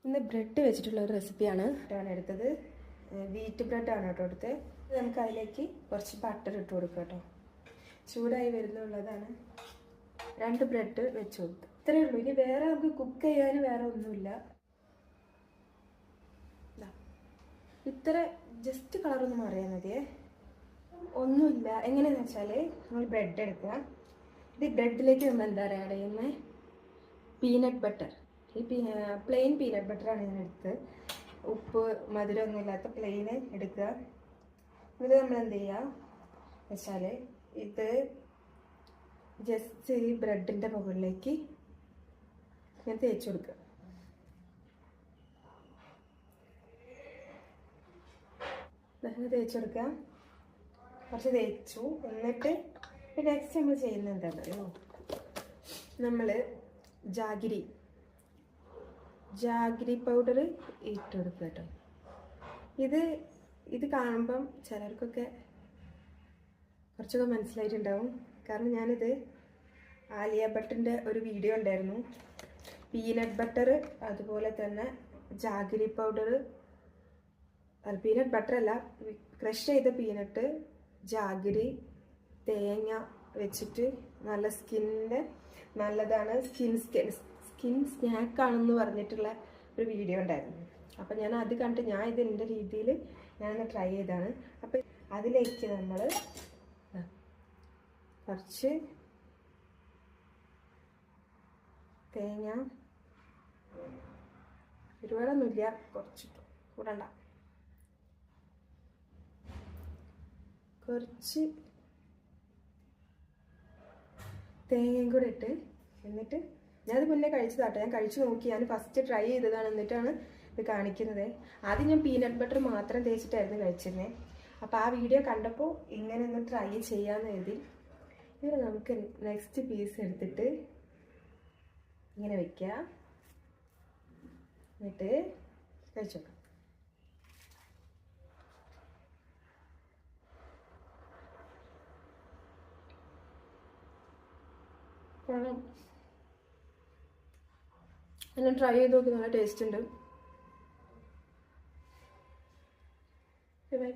ഇന്ന് ബ്രെഡ് വെച്ചിട്ടുള്ള ഒരു റെസിപ്പിയാണ് എടുത്തത്. വീറ്റ് ബ്രെഡാണ് കേട്ടോ എടുത്തത്. നമുക്ക് അതിലേക്ക് കുറച്ച് ബട്ടർ ഇട്ട് കൊടുക്കാം കേട്ടോ. ചൂടായി വരുന്നുള്ളതാണ്. 2 ബ്രെഡ് വെച്ച് കൊടുത്തു. ഇത്രയേ ഉള്ളൂ. ഇനി വേറെ നമുക്ക് കുക്ക് ചെയ്യാൻ വേറെ ഒന്നുമില്ല. ഇത്ര ജസ്റ്റ് കളറൊന്നും മാറിയാൽ മതിയേ, ഒന്നുമില്ല. എങ്ങനെയാണെന്ന് വെച്ചാൽ നമ്മൾ ബ്രെഡ് എടുക്കുക. ഇത് ബ്രെഡിലേക്ക് നമ്മൾ എന്താ പറയുക ആഡ് ചെയ്യുന്നത്, പീനട്ട് ബട്ടർ. ഈ പ്ലെയിൻ പീനട്ട് ബട്ടറാണ് ഇതിനെടുത്ത്. ഉപ്പ് മധുരമൊന്നും ഇല്ലാത്ത പ്ലെയിന് എടുക്കുക. ഇത് നമ്മൾ എന്ത് ചെയ്യുക വെച്ചാൽ ഇത് ജസ്റ്റ് ഈ ബ്രെഡിൻ്റെ മുകളിലേക്ക് ഞാൻ തേച്ച് കൊടുക്കുക. തേച്ച് കൊടുക്കുക. കുറച്ച് തേച്ചു. എന്നിട്ട് നെക്സ്റ്റ് നമ്മൾ ചെയ്യുന്നത് എന്താണെന്നറിയോ, നമ്മൾ ജാഗിരി പൗഡർ ഇട്ട് കൊടുക്കുക കേട്ടോ. ഇത് കാണുമ്പം ചിലർക്കൊക്കെ കുറച്ചൊക്കെ മനസ്സിലായിട്ടുണ്ടാവും. കാരണം ഞാനിത് ആലിയ ഭട്ടിൻ്റെ ഒരു വീഡിയോ ഉണ്ടായിരുന്നു. പീനട്ട് ബട്ടർ, അതുപോലെ തന്നെ ജാഗിരി പൗഡർ, പീനട്ട് ബട്ടർ അല്ല, ക്രഷ് ചെയ്ത പീനട്ട്, ജാഗിരി, തേങ്ങ വെച്ചിട്ട് നല്ല സ്കിന്നിൻ്റെ നല്ലതാണ്, സ്കിൻ സ്നാക്കാണെന്ന് പറഞ്ഞിട്ടുള്ള ഒരു വീഡിയോ ഉണ്ടായിരുന്നു. അപ്പം ഞാൻ അത് കണ്ട് ഞാൻ ഇത് എൻ്റെ രീതിയിൽ ഞാനൊന്ന് ട്രൈ ചെയ്താണ്. അപ്പം അതിലേക്ക് നമ്മൾ കുറച്ച് തേങ്ങ, ഒരുപാടൊന്നുമില്ല, കുറച്ചിട്ടു കൂടണ്ട, കുറച്ച് തേങ്ങയും കൂടെ ഇട്ട്, എന്നിട്ട് ഞാനത് മുന്നേ കഴിച്ചതാട്ടോ. ഞാൻ കഴിച്ചു നോക്കി, ഞാൻ ഫസ്റ്റ് ട്രൈ ചെയ്തതാണ്, എന്നിട്ടാണ് ഇത് കാണിക്കുന്നത്. ആദ്യം ഞാൻ പീനട്ട് ബട്ടർ മാത്രം തേച്ചിട്ടായിരുന്നു കഴിച്ചിരുന്നത്. അപ്പോൾ ആ വീഡിയോ കണ്ടപ്പോൾ ഇങ്ങനെ ഒന്ന് ട്രൈ ചെയ്യാമെന്ന് എഴുതി. ഇത് നമുക്ക് നെക്സ്റ്റ് പീസ് എടുത്തിട്ട് ഇങ്ങനെ വെക്കുക, എന്നിട്ട് കഴിച്ചു നോക്കാം. എല്ലാം ട്രൈ ചെയ്ത് നോക്കി, നല്ല ടേസ്റ്റ് ഉണ്ട്. ബൈ.